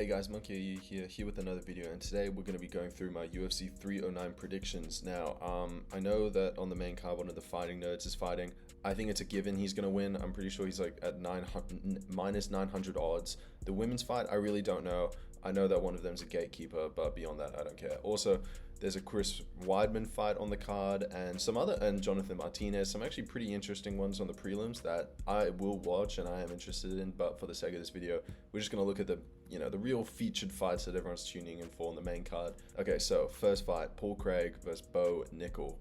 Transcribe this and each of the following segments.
Hey guys, Monke AU here with another video, and today we're going to be going through my UFC 309 predictions. Now, I know that on the main card, one of the fighting nerds is fighting. I think it's a given he's going to win. I'm pretty sure he's like at minus 900 odds. The women's fight, I really don't know. I know that one of them's a gatekeeper, but beyond that, I don't care. Also, there's a Chris Weidman fight on the card, and Jonathan Martinez, some actually pretty interesting ones on the prelims that I will watch and I am interested in. But for the sake of this video, we're just gonna look at the real featured fights that everyone's tuning in for on the main card. Okay, so first fight, Paul Craig versus Bo Nickal.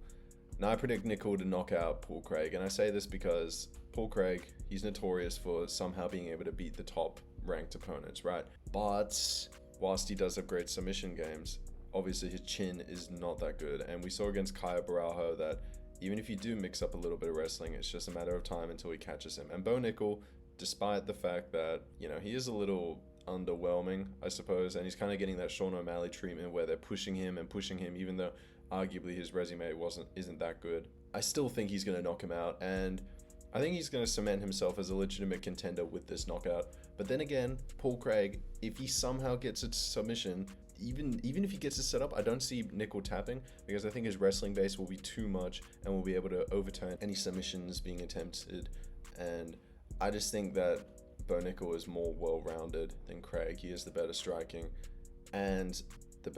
Now I predict Nickal to knock out Paul Craig, and I say this because Paul Craig, he's notorious for somehow being able to beat the top ranked opponents, right? But whilst he does have great submission games, obviously his chin is not that good, and we saw against Kaya Baralho that even if you do mix up a little bit of wrestling, it's just a matter of time until he catches him. And Bo Nickal, despite the fact that he is a little underwhelming, I suppose, and he's kind of getting that Sean O'Malley treatment where they're pushing him, even though arguably his resume isn't that good, I still think he's going to knock him out, and I think he's going to cement himself as a legitimate contender with this knockout. But then again, Paul Craig, if he somehow gets a submission, even if he gets it set up, I don't see Nickal tapping, because I think his wrestling base will be too much and will be able to overturn any submissions being attempted. And I just think that Bo Nickal is more well-rounded than Craig. He is the better striking and the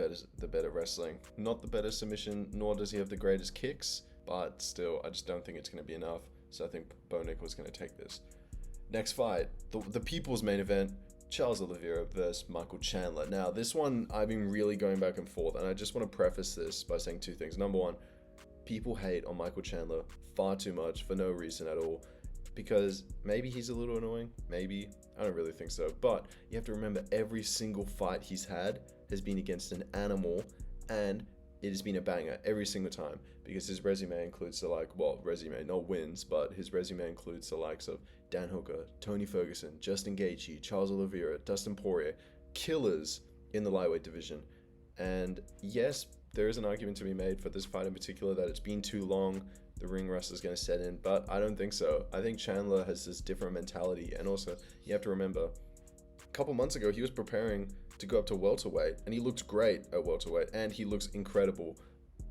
better wrestling. Not the better submission, nor does he have the greatest kicks, but still, I just don't think it's going to be enough. So I think Bo Nickal is going to take this. Next fight, the people's main event, Charles Oliveira versus Michael Chandler. Now, this one, I've been really going back and forth, and I just want to preface this by saying two things. Number one, people hate on Michael Chandler far too much for no reason at all, because maybe he's a little annoying, maybe, I don't really think so, but you have to remember every single fight he's had has been against an animal, and it has been a banger every single time, because his resume includes not wins, but his resume includes the likes of Dan Hooker, Tony Ferguson, Justin Gaethje, Charles Oliveira, Dustin Poirier, killers in the lightweight division. And yes, there is an argument to be made for this fight in particular that it's been too long, the ring rust is going to set in, but I don't think so. I think Chandler has this different mentality, and also you have to remember, a couple months ago he was preparing to go up to welterweight, and he looks great at welterweight, and he looks incredible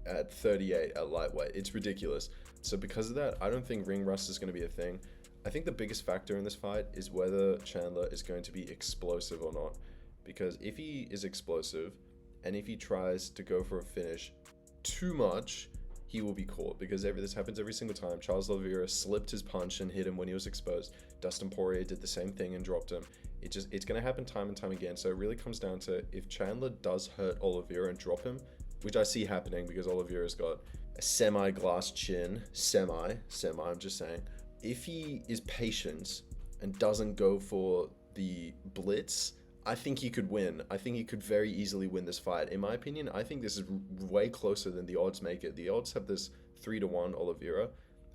at 38 at lightweight. It's ridiculous. So because of that, I don't think ring rust is going to be a thing. I think the biggest factor in this fight is whether Chandler is going to be explosive or not, because if he is explosive and if he tries to go for a finish too much, he will be caught, because this happens every single time. Charles Oliveira slipped his punch and hit him when he was exposed. Dustin Poirier did the same thing and dropped him. It's going to happen time and time again. So it really comes down to if Chandler does hurt Oliveira and drop him, which I see happening because Oliveira's got a semi-glass chin, I'm just saying. If he is patient and doesn't go for the blitz, I think he could win. I think he could very easily win this fight. In my opinion, I think this is way closer than the odds make it. The odds have this 3-1 Oliveira.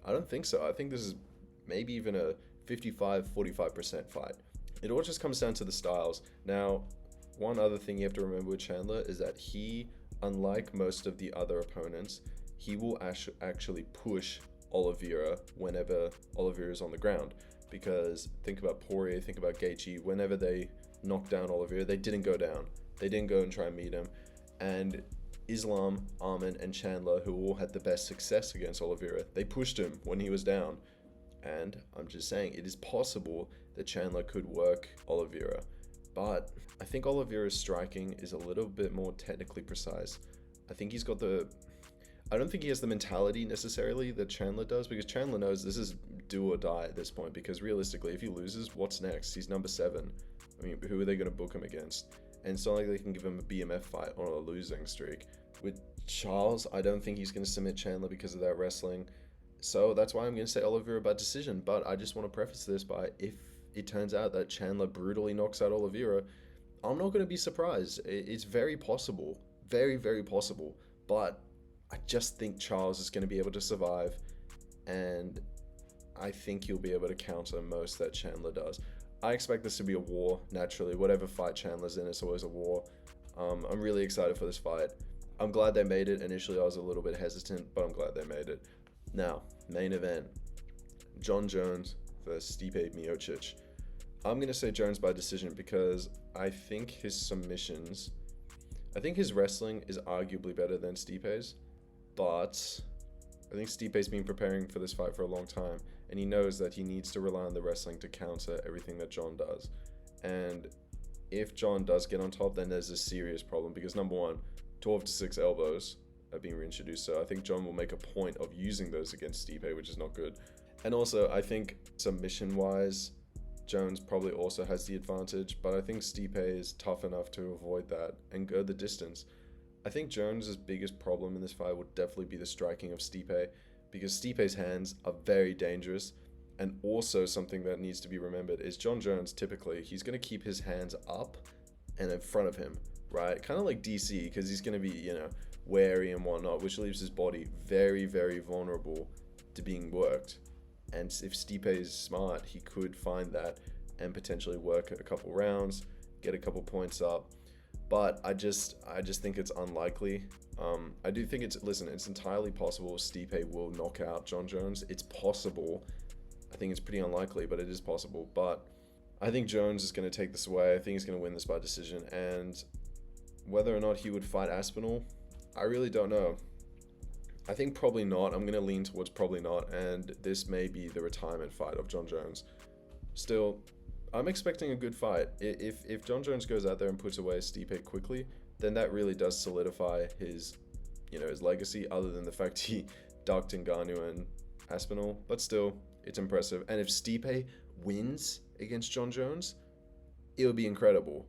I don't think so. I think this is maybe even a 55-45% fight. It all just comes down to the styles. Now, one other thing you have to remember with Chandler is that he, unlike most of the other opponents, he will actually push Oliveira whenever Oliveira is on the ground. Because think about Poirier, think about Gaethje, whenever they knocked down Oliveira, they didn't go down. They didn't go and try and meet him. And Islam, Arman, and Chandler, who all had the best success against Oliveira, they pushed him when he was down. And I'm just saying, it is possible that Chandler could work Oliveira. But I think Oliveira's striking is a little bit more technically precise. I don't think he has the mentality necessarily that Chandler does, because Chandler knows this is do or die at this point, because realistically, if he loses, what's next? He's number 7. I mean, who are they going to book him against? And it's not like they can give him a BMF fight on a losing streak. With Charles, I don't think he's going to submit Chandler because of that wrestling. So that's why I'm going to say Oliveira by decision. But I just want to preface this by, if it turns out that Chandler brutally knocks out Oliveira, I'm not going to be surprised. It's very possible. Very, very possible. But I just think Charles is going to be able to survive, and I think he'll be able to counter most that Chandler does. I expect this to be a war, naturally. Whatever fight Chandler's in, it's always a war. I'm really excited for this fight. I'm glad they made it. Initially, I was a little bit hesitant, but I'm glad they made it. Now, main event, John Jones versus Stipe Miocic. I'm going to say Jones by decision because I think his submissions, I think his wrestling is arguably better than Stipe's, but I think Stipe's been preparing for this fight for a long time, and he knows that he needs to rely on the wrestling to counter everything that John does. And if John does get on top, then there's a serious problem because number one, 12 to 6 elbows are being reintroduced. So I think John will make a point of using those against Stipe, which is not good. And also, I think submission-wise, Jones probably also has the advantage, but I think Stipe is tough enough to avoid that and go the distance. I think Jones's biggest problem in this fight would definitely be the striking of Stipe, because Stipe's hands are very dangerous. And also something that needs to be remembered is John Jones, typically, he's going to keep his hands up and in front of him, right? Kind of like DC, because he's going to be, wary and whatnot, which leaves his body very, very vulnerable to being worked. And if Stipe is smart, he could find that and potentially work a couple rounds, get a couple points up. But I just think it's unlikely. I do think it's entirely possible Stipe will knock out John Jones. It's possible. I think it's pretty unlikely, but it is possible. But I think Jones is going to take this away. I think he's going to win this by decision. And whether or not he would fight Aspinall, I really don't know. I think probably not. I'm going to lean towards probably not. And this may be the retirement fight of John Jones. Still, I'm expecting a good fight. If John Jones goes out there and puts away Stipe quickly, then that really does solidify his legacy, other than the fact he ducked Ngannou and Aspinall. But still, it's impressive. And if Stipe wins against John Jones, it would be incredible.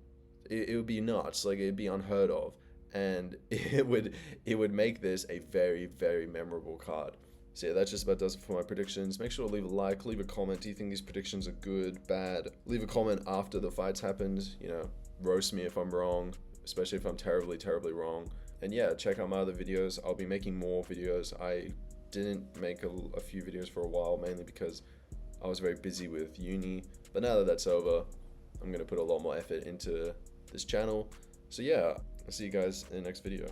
It would be nuts. Like, it'd be unheard of. And it would make this a very, very memorable card. So yeah, that just about does it for my predictions. Make sure to leave a like, leave a comment. Do you think these predictions are good, bad? Leave a comment after the fights happened. Roast me if I'm wrong, especially if I'm terribly, terribly wrong. And yeah, check out my other videos. I'll be making more videos. I didn't make a few videos for a while, mainly because I was very busy with uni. But now that that's over, I'm going to put a lot more effort into this channel. So yeah, I'll see you guys in the next video.